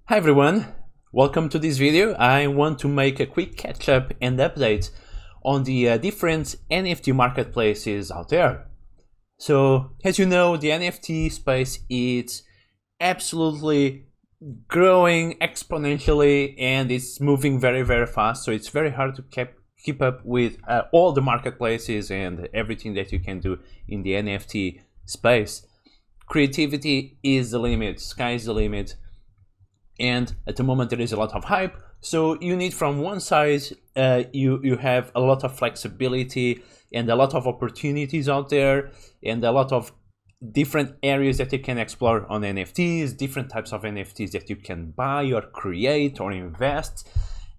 Hi everyone, welcome to this video. I want to make a quick catch up and update on the different NFT marketplaces out there. So as you know, the NFT space is absolutely growing exponentially and it's moving very fast. So it's very hard to keep up with all the marketplaces and everything that you can do in the NFT space. Creativity is the limit, sky is the limit. And at the moment there is a lot of hype, so you need from one side you have a lot of flexibility and a lot of opportunities out there and a lot of different areas that you can explore on NFTs, different types of NFTs that you can buy or create or invest.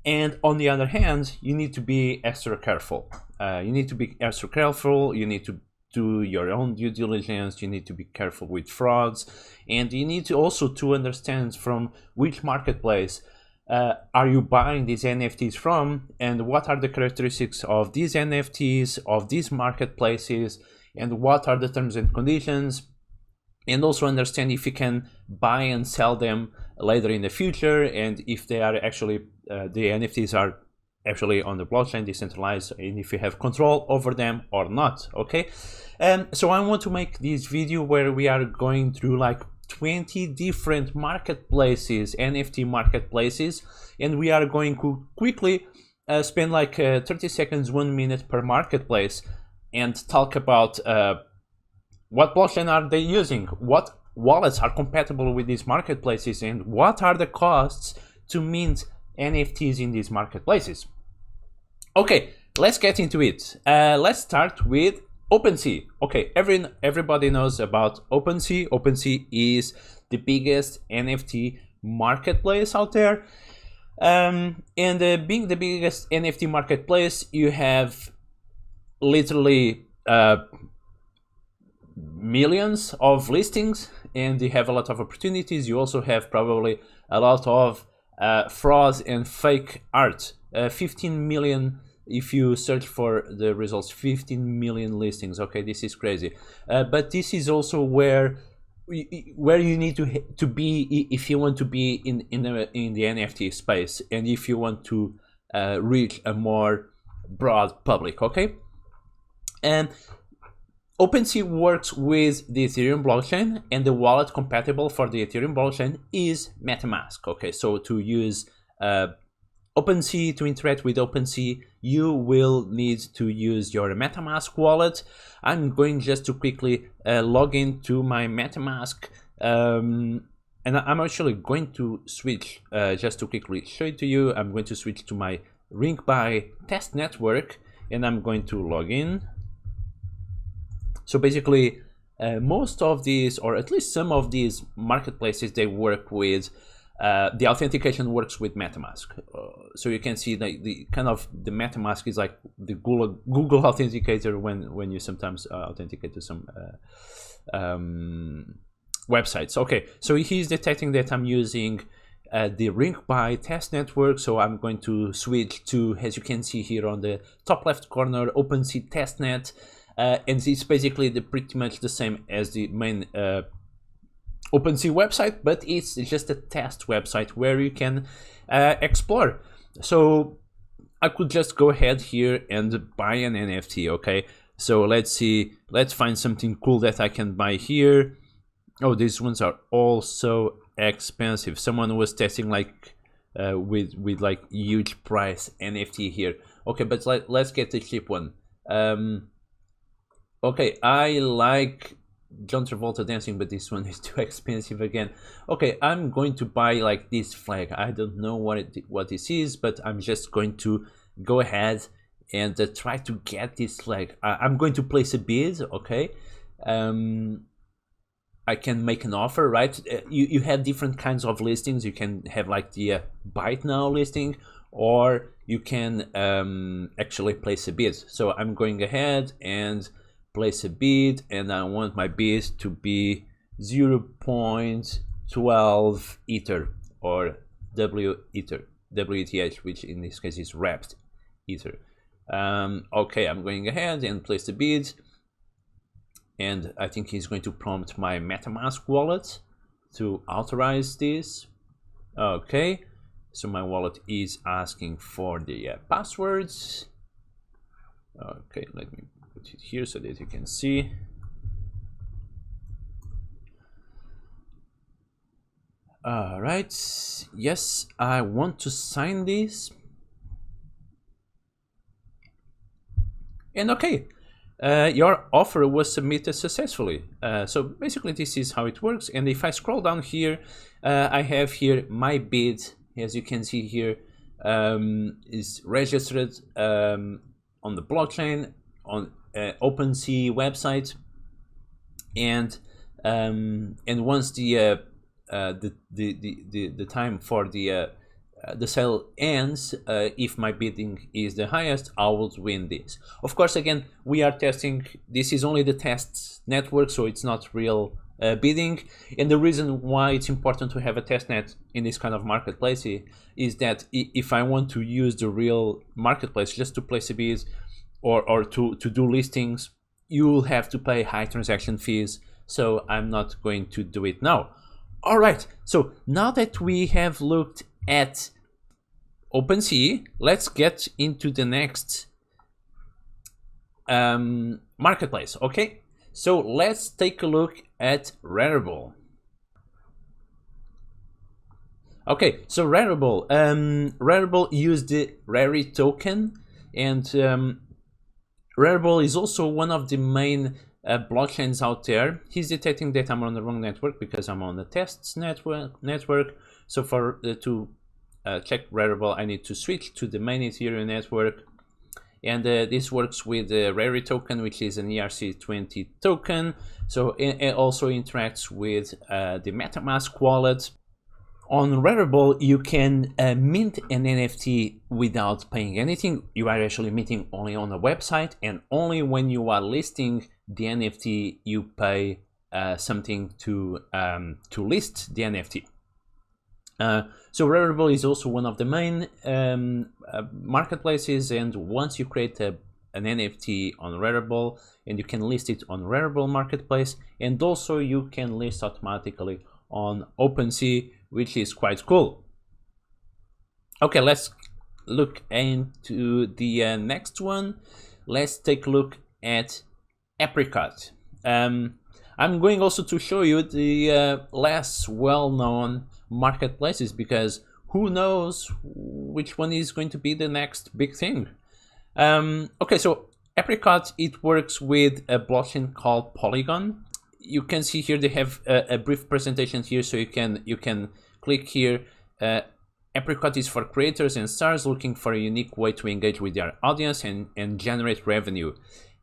And on the other hand, you need to be extra careful. You need to do your own due diligence, you need to be careful with frauds, and you need to also to understand from which marketplace are you buying these NFTs from, and what are the characteristics of these NFTs, of these marketplaces, and what are the terms and conditions, and also understand if you can buy and sell them later in the future, and if they are actually the NFTs are actually on the blockchain, decentralized, and if you have control over them or not. Okay, so I want to make this video where we are going through like 20 different marketplaces, NFT marketplaces, and we are going to quickly spend like 30 seconds, 1 minute per marketplace, and talk about what blockchain are they using, what wallets are compatible with these marketplaces, and what are the costs to mint NFTs in these marketplaces. Okay, let's get into it. Let's start with OpenSea. Okay, everybody knows about OpenSea. OpenSea is the biggest NFT marketplace out there. And being the biggest NFT marketplace, you have literally millions of listings, and you have a lot of opportunities. You also have probably a lot of frauds and fake art. 15 million, if you search for the results, 15 million listings. Okay, this is crazy, but this is also where you need to be if you want to be in the NFT space, and if you want to reach a more broad public. Okay, and OpenSea works with the Ethereum blockchain, and the wallet compatible for the Ethereum blockchain is MetaMask. Okay, so to use OpenSea, to interact with OpenSea, you will need to use your MetaMask wallet. I'm going just to quickly log into my MetaMask, and I'm actually going to switch, just to quickly show it to you, I'm going to switch to my Ring-by test network, and I'm going to log in. So basically, most of these, or at least some of these marketplaces, they work with the authentication works with MetaMask. So you can see that the MetaMask is like the Google authenticator when you sometimes authenticate to some websites. Okay, so he's detecting that I'm using the Ring-by test network, so I'm going to switch to, as you can see here on the top left corner, OpenSea testnet. And it's basically pretty much the same as the main OpenSea website, but it's just a test website where you can explore. So I could just go ahead here and buy an NFT. Okay, so let's see, let's find something cool that I can buy here. Oh, these ones are all so expensive. Someone was testing like with like huge price NFT here. Okay, but let's get the cheap one. Okay, I like John Travolta dancing, but this one is too expensive again. Okay, I'm going to buy like this flag. I don't know what this is, but I'm just going to go ahead and try to get this flag. I'm going to place a bid. Okay, I can make an offer, right? You have different kinds of listings. You can have like the buy it now listing, or you can actually place a bid. So I'm going ahead and place a bid, and I want my bid to be 0.12 Ether, or WETH, which in this case is wrapped Ether. Okay, I'm going ahead and place the bid, and I think he's going to prompt my MetaMask wallet to authorize this. Okay, so my wallet is asking for the passwords. Okay, let me put it here so that you can see. All right, yes, I want to sign this. And okay, your offer was submitted successfully. So basically this is how it works. And if I scroll down here, I have here my bid, as you can see here, is registered on the blockchain, on OpenSea website. And once the time for the sale ends, if my bidding is the highest, I will win this. Of course, again, we are testing. This is only the test network, so it's not real bidding. And the reason why it's important to have a test net in this kind of marketplace is that if I want to use the real marketplace just to place a bid or to do listings, you'll have to pay high transaction fees. So I'm not going to do it now. All right, so now that we have looked at OpenSea, let's get into the next marketplace. Okay, so let's take a look at Rerible. Okay, so Rerible, Rerible used the Reri token, and Rerible is also one of the main blockchains out there. He's detecting that I'm on the wrong network because I'm on the tests network. So for to check Rerible, I need to switch to the main Ethereum network, and this works with the Reri token, which is an ERC20 token. So it also interacts with the MetaMask wallet. On Rerible, you can mint an NFT without paying anything. You are actually minting only on a website, and only when you are listing the NFT you pay something to list the NFT. So Rerible is also one of the main marketplaces, and once you create an NFT on Rerible, and you can list it on Rerible marketplace, and also you can list automatically on OpenSea, which is quite cool. Okay, let's look into the next one. Let's take a look at Apricot. I'm going also to show you the less well-known marketplaces, because who knows which one is going to be the next big thing. Okay, so Apricot, it works with a blockchain called Polygon. You can see here they have a brief presentation here, so you can click here. Apricot is for creators and stars looking for a unique way to engage with their audience and generate revenue.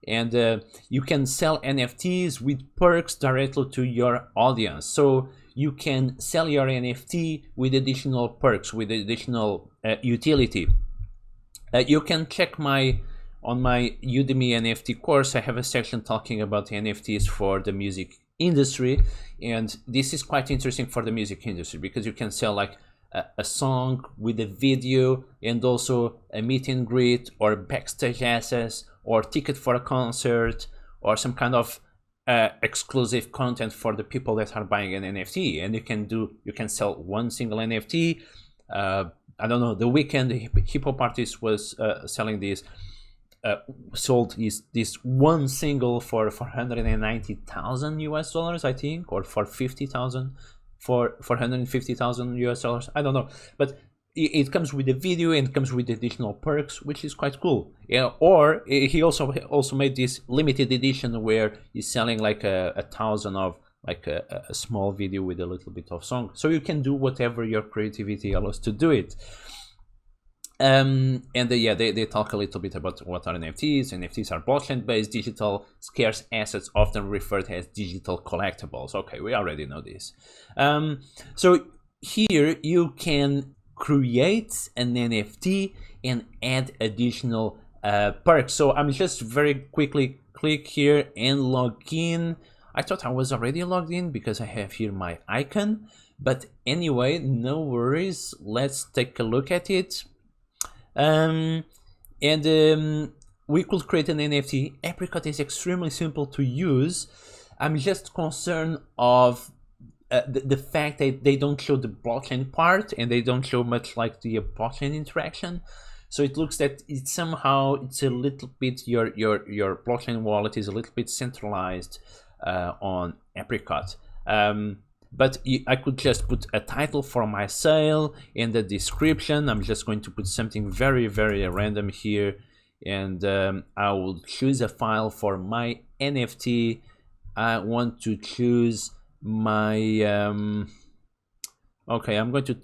And you can sell NFTs with perks directly to your audience. So you can sell your NFT with additional perks, with additional utility. You can check on my Udemy NFT course. I have a section talking about NFTs for the music industry, and this is quite interesting for the music industry because you can sell like a song with a video, and also a meet and greet, or backstage access, or ticket for a concert, or some kind of exclusive content for the people that are buying an NFT. And you can sell one single NFT. I don't know, The Weeknd, the hip hop artist, was selling this. Sold this one single for $490,000 US, I think, or for 50,000, for $450,000 US. I don't know, but it comes with a video and comes with additional perks, which is quite cool. Yeah, or he also made this limited edition where he's selling like a thousand of like a small video with a little bit of song. So you can do whatever your creativity allows to do it. And yeah, they talk a little bit about what are NFTs. NFTs are blockchain-based digital scarce assets, often referred as digital collectibles. Okay, we already know this. So here you can create an NFT and add additional perks. So I'm just very quickly click here and log in. I thought I was already logged in because I have here my icon, but anyway, no worries. Let's take a look at it. We could create an NFT. Apricot is extremely simple to use. I'm just concerned of the fact that they don't show the blockchain part and they don't show much like the blockchain interaction. So it looks that it's somehow it's a little bit your blockchain wallet is a little bit centralized on Apricot. But I could just put a title for my sale in the description. I'm just going to put something very random here, and I will choose a file for my NFT. I want to choose my okay, I'm going to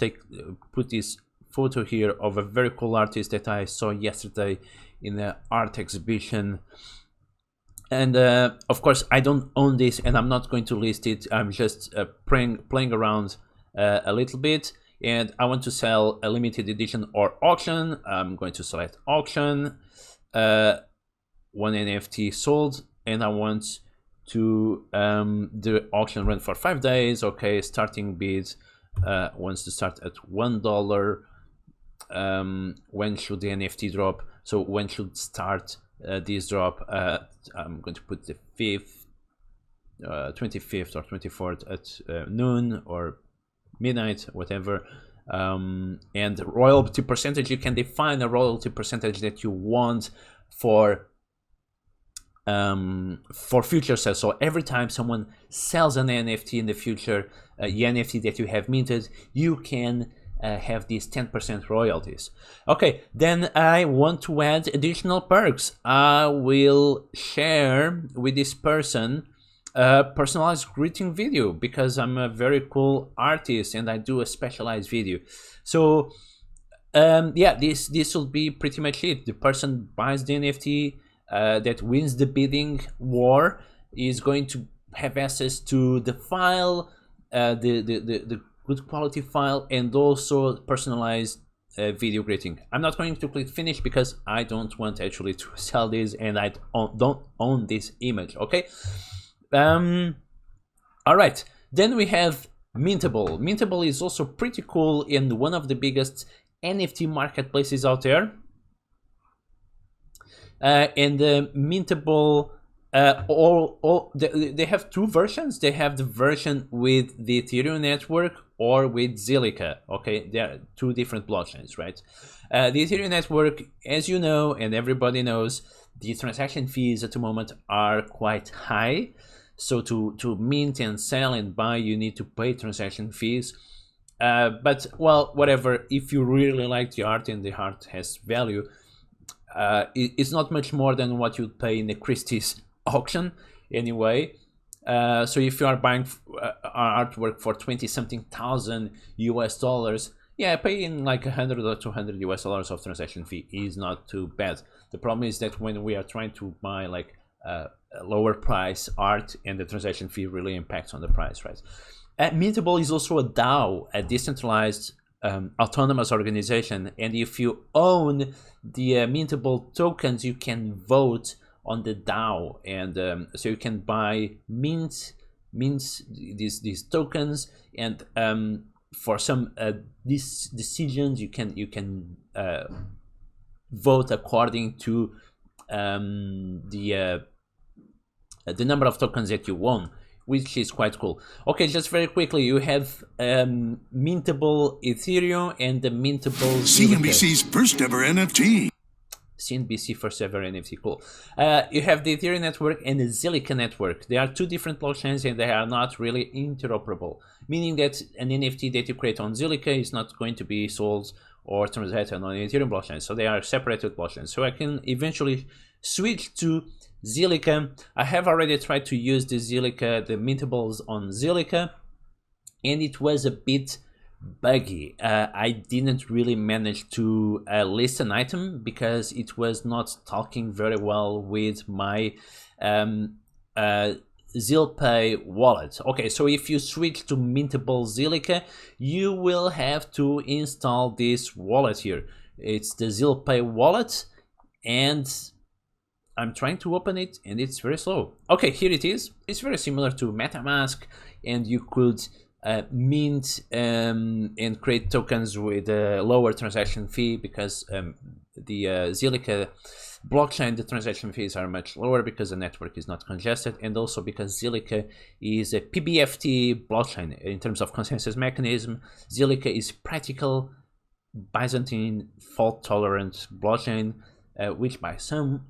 put this photo here of a very cool artist that I saw yesterday in the art exhibition. And of course I don't own this and I'm not going to list it. I'm just playing around a little bit, and I want to sell a limited edition or auction. I'm going to select auction, one NFT sold, and I want to the auction run for 5 days. Okay, starting bid wants to start at $1. When should the NFT drop? So when should start this drop? I'm going to put the 5th, 25th or 24th at noon or midnight, whatever. And royalty percentage, you can define a royalty percentage that you want for future sales. So every time someone sells an NFT in the future, the NFT that you have minted, you can have these 10% royalties. Okay, then I want to add additional perks. I will share with this person a personalized greeting video because I'm a very cool artist and I do a specialized video. So yeah, this will be pretty much it. The person buys the NFT that wins the bidding war is going to have access to the file, the good quality file, and also personalized video greeting. I'm not going to click finish because I don't want actually to sell this and I don't own this image. Okay. All right, then we have Mintable. Mintable is also pretty cool and one of the biggest NFT marketplaces out there. And the Mintable, they have two versions. They have the version with the Ethereum network or with Zilliqa. Okay, there are two different blockchains, right? The Ethereum network, as you know, and everybody knows, the transaction fees at the moment are quite high. So to mint and sell and buy, you need to pay transaction fees. But well, whatever. If you really like the art and the art has value, it's not much more than what you'd pay in a Christie's auction anyway. So if you are buying artwork for 20-something thousand US dollars, yeah, paying like $100 or $200 US of transaction fee is not too bad. The problem is that when we are trying to buy like a lower price art, and the transaction fee really impacts on the price, right? Mintable is also a DAO, a decentralized autonomous organization, and if you own the Mintable tokens, you can vote on the DAO, and so you can buy mint these tokens, and for some these decisions you can vote according to the number of tokens that you own, which is quite cool. Okay, just very quickly, you have Mintable Ethereum and the Mintable CNBC's first ever NFT. CNBC first ever NFT, cool. You have the Ethereum network and the Zilliqa network. They are two different blockchains and they are not really interoperable, meaning that an NFT that you create on Zilliqa is not going to be sold or transacted on the Ethereum blockchain. So they are separated blockchains. So I can eventually switch to Zilliqa. I have already tried to use the Mintables on Zilliqa, and it was a bit buggy. I didn't really manage to list an item because it was not talking very well with my ZillPay wallet. Okay, so if you switch to Mintable Zilliqa, you will have to install this wallet here. It's the ZillPay wallet, and I'm trying to open it and it's very slow. Okay, here it is. It's very similar to MetaMask, and you could mint and create tokens with a lower transaction fee because Zilliqa blockchain, the transaction fees are much lower because the network is not congested, and also because Zilliqa is a PBFT blockchain. In terms of consensus mechanism, Zilliqa is practical Byzantine fault-tolerant blockchain, which by some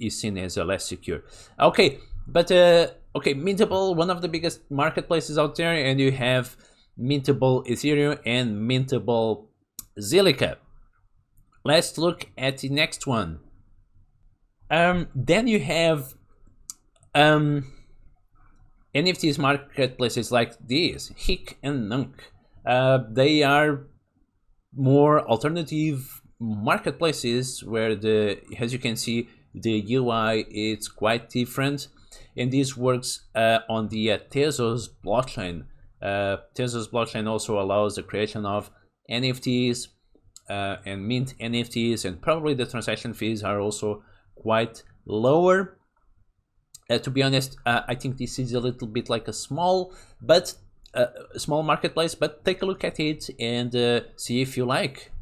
is seen as less secure. Okay, but Mintable, one of the biggest marketplaces out there, and you have Mintable Ethereum and Mintable Zilliqa. Let's look at the next one. Then you have NFTs marketplaces like these, Hic and Nunc. They are more alternative marketplaces where as you can see, the UI is quite different, and this works on the Tezos blockchain. Tezos blockchain also allows the creation of NFTs and mint NFTs, and probably the transaction fees are also quite lower. To be honest, I think this is a little bit like a small marketplace, but take a look at it and see if you like.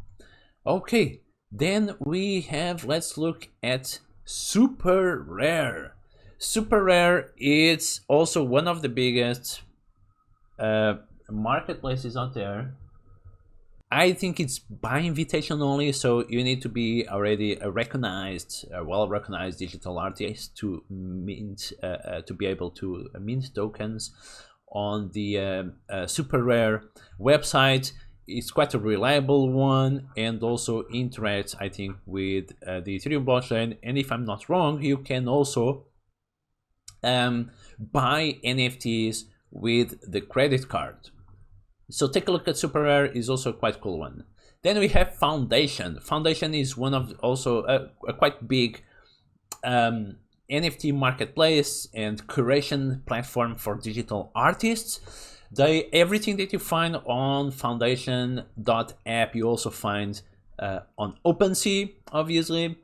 Okay, then we have, let's look at Super Rare. Super Rare is also one of the biggest marketplaces out there. I think it's by invitation only, so you need to be already a recognized, well-recognized digital artist to mint, to be able to mint tokens on the Super Rare website. It's quite a reliable one, and also interacts, I think, with the Ethereum blockchain. And if I'm not wrong, you can also buy NFTs with the credit card. So take a look at Super Rare, is also a quite cool one. Then we have Foundation. Foundation is one of also a quite big NFT marketplace and curation platform for digital artists. Everything that you find on foundation.app you also find on OpenSea, obviously.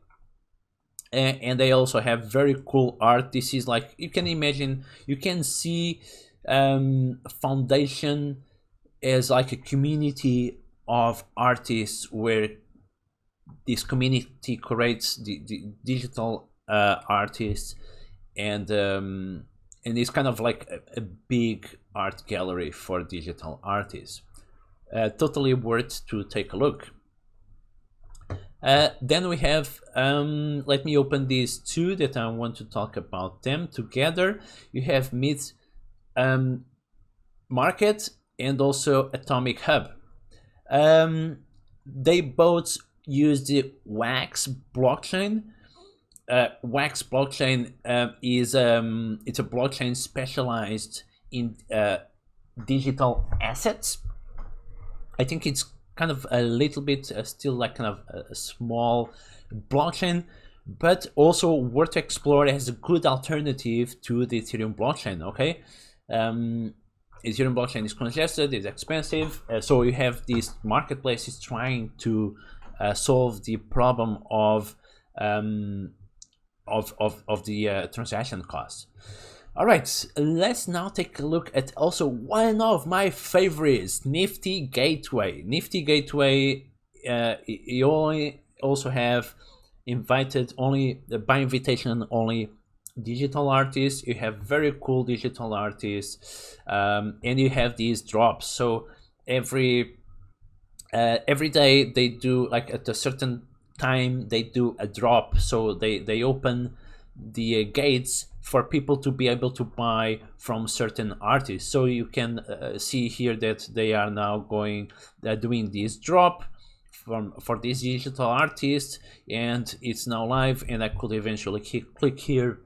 And they also have very cool art. This is like, you can imagine, you can see Foundation as like a community of artists where this community creates the digital artists, and it's kind of like a big art gallery for digital artists. Totally worth to take a look. Then we have, let me open these two that I want to talk about them together. You have Myth Market and also Atomic Hub. They both use the Wax blockchain. Wax blockchain is it's a blockchain specialized in digital assets. I think it's kind of a little bit still like kind of a small blockchain, but also worth to explore as a good alternative to the Ethereum blockchain. Okay, Ethereum blockchain is congested, it's expensive, so you have these marketplaces trying to solve the problem of the transaction costs. All right, let's now take a look at also one of my favorites, Nifty Gateway. Nifty Gateway, you also have invited only by invitation only digital artists. You have very cool digital artists, and you have these drops. So every day they do, like at a certain time they do a drop, so they open the gates for people to be able to buy from certain artists. So you can see here that they are now doing this drop for this digital artist, and it's now live, and I could eventually click here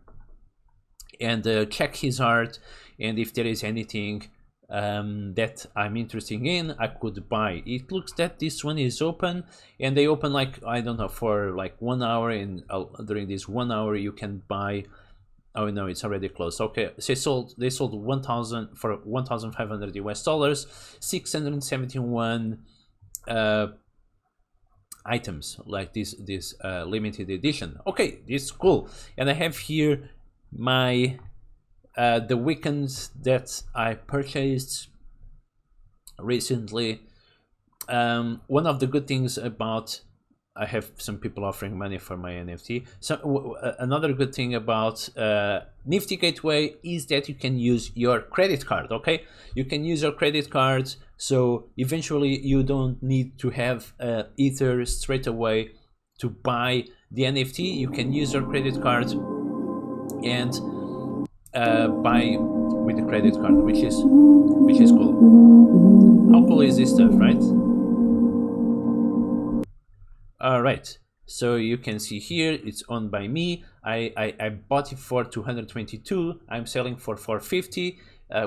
and check his art, and if there is anything that I'm interested in, I could buy. It looks that this one is open, and they open like, I don't know, for like 1 hour, and during this 1 hour you can buy. Oh no, it's already closed. Okay, so they sold 1,000 for $1,500 US, 671 items, like this limited edition. Okay, this is cool. And I have here my the weekends that I purchased recently. One of the good things about I have some people offering money for my NFT. So another good thing about Nifty Gateway is that you can use your credit card. Okay, you can use your credit card, so eventually you don't need to have Ether straight away to buy the NFT. You can use your credit card and buy with the credit card, which is cool. How cool is this stuff, right? All right, so you can see here it's owned by me. I bought it for 222. I'm selling for 450,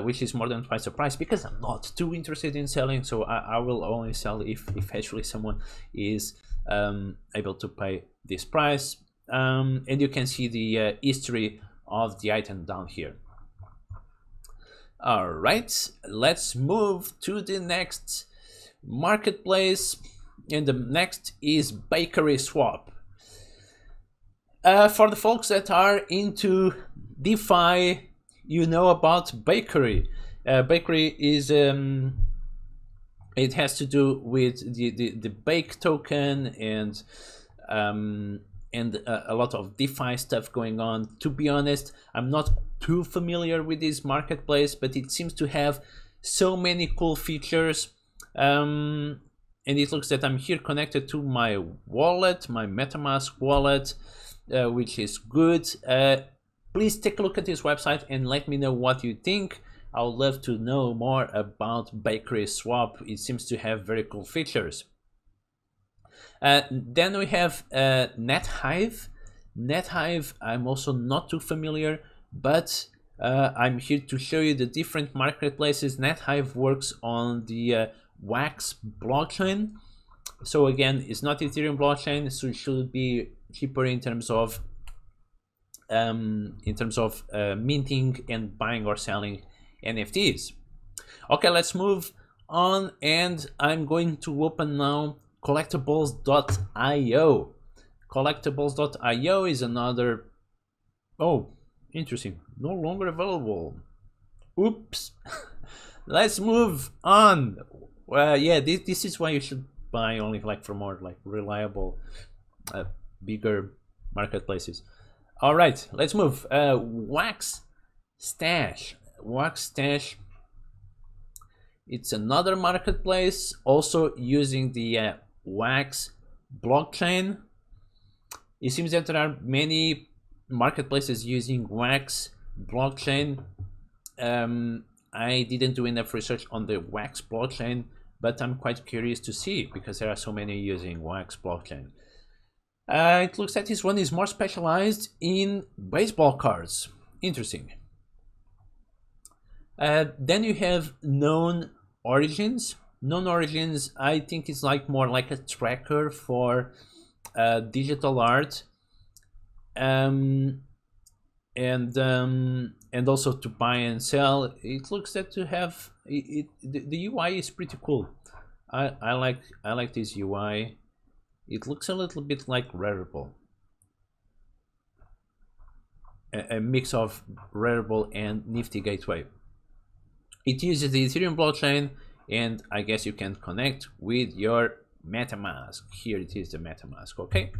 which is more than twice the price because I'm not too interested in selling. So I will only sell if actually someone is able to pay this price. And you can see the history of the item down here. All right, let's move to the next marketplace. And the next is Bakery Swap. For the folks that are into DeFi, you know about Bakery. Bakery is it has to do with the Bake token and a lot of DeFi stuff going on. To be honest, I'm not too familiar with this marketplace, but it seems to have so many cool features. And it looks that I'm here connected to my wallet, my MetaMask wallet, which is good. Please take a look at this website and let me know what you think. I would love to know more about Bakery Swap. It seems to have very cool features. Then we have NetHive. NetHive, I'm also not too familiar, but I'm here to show you the different marketplaces. NetHive works on the Wax blockchain, so again, it's not Ethereum blockchain, so it should be cheaper in terms of minting and buying or selling NFTs. Okay, let's move on, and I'm going to open now collectibles.io. Collectibles.io is another, oh, interesting, no longer available. Oops. Let's move on. Well, yeah, this is why you should buy only like for more like reliable, bigger marketplaces. All right, let's move. Wax Stash. Wax Stash. It's another marketplace, also using the Wax blockchain. It seems that there are many marketplaces using Wax blockchain. I didn't do enough research on the Wax blockchain, but I'm quite curious to see because there are so many using Wax blockchain. It looks like this one is more specialized in baseball cards. Interesting. Then you have Known Origins. Known Origins, I think it's like more like a tracker for digital art. And also to buy and sell. It looks that to have the UI is pretty cool. I like this UI. It looks a little bit like Rerible, a mix of Rerible and Nifty Gateway. It uses the Ethereum blockchain, and I guess you can connect with your MetaMask. Here it is, the MetaMask. Okay,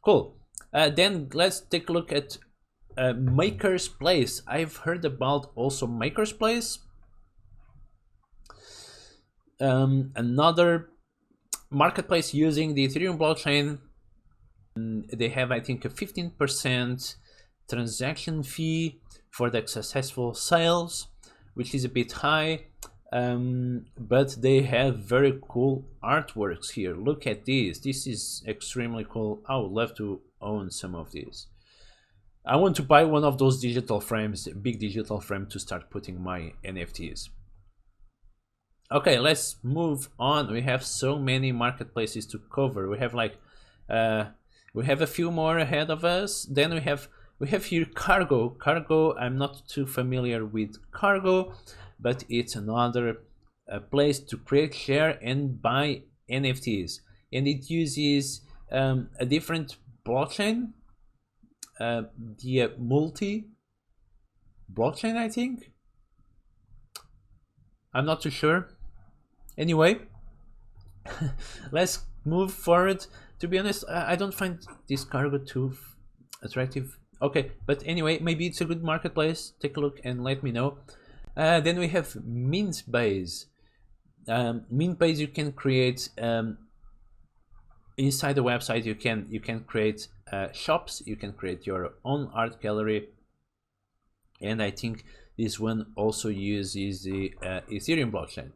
cool. Then let's take a look at Maker's Place. I've heard about also Maker's Place. Another marketplace using the Ethereum blockchain. They have, I think, a 15% transaction fee for the successful sales, which is a bit high, but they have very cool artworks here. Look at this. This is extremely cool. I would love to own some of these. I want to buy one of those digital frames, a big digital frame, to start putting my NFTs. Okay, let's move on. We have so many marketplaces to cover. We have like we have a few more ahead of us. Then we have here Cargo. Cargo, I'm not too familiar with Cargo, but it's another place to create, share, and buy NFTs, and it uses a different blockchain, the multi blockchain, I think. I'm not too sure. Anyway, let's move forward to be honest, I don't find this cargo too attractive. Okay, but anyway, maybe it's a good marketplace. Take a look and let me know. Then we have Mintbase. Mintbase, you can create inside the website. You can create shops. You can create your own art gallery, and I think this one also uses the Ethereum blockchain.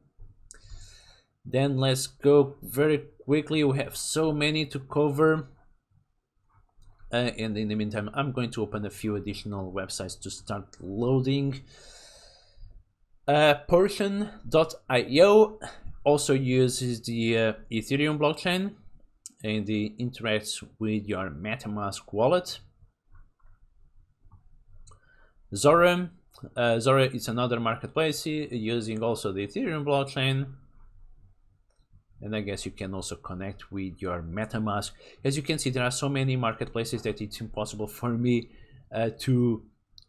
Then let's go very quickly. We have so many to cover. And in the meantime, I'm going to open a few additional websites to start loading. Portion.io also uses the Ethereum blockchain and it interacts with your MetaMask wallet. Zora is another marketplace using also the Ethereum blockchain. And I guess you can also connect with your MetaMask. As you can see, there are so many marketplaces that it's impossible for me to...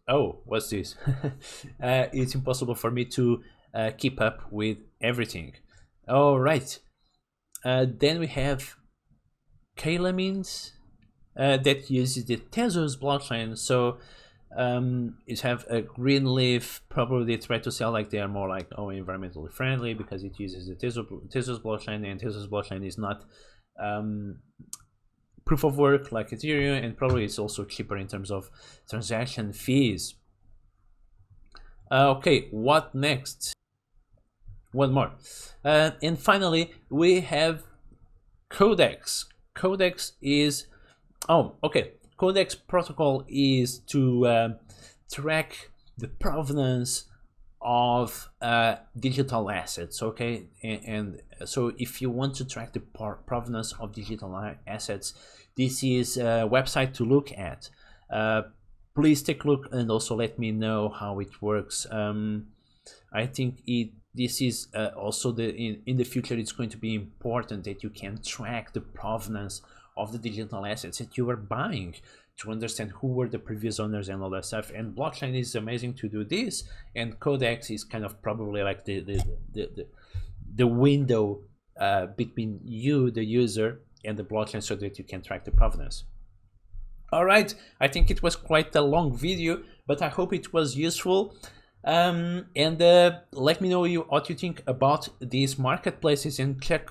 Oh, what's this? It's impossible for me to keep up with everything. All right. Then we have Calamines that uses the Tezos blockchain. So it have a green leaf. Probably they try to sell like they are more like environmentally friendly because it uses the Tezos blockchain, and Tezos blockchain is not proof of work like Ethereum, and probably it's also cheaper in terms of transaction fees. Okay, what next? One more, and finally we have Codex. Codex is Codex protocol is to track the provenance of digital assets. Okay, and so if you want to track the provenance of digital assets, this is a website to look at. Please take a look and also let me know how it works. I think this is also in the future it's going to be important that you can track the provenance of the digital assets that you are buying, to understand who were the previous owners and all that stuff. And blockchain is amazing to do this, and Codex is kind of probably like the window between you, the user, and the blockchain, so that you can track the provenance. All right, I think it was quite a long video, but I hope it was useful. And let me know what you think about these marketplaces, and check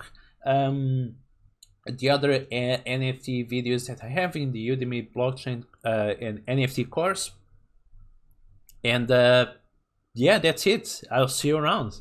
the other NFT videos that I have in the Udemy blockchain and NFT course. And yeah, that's it. I'll see you around.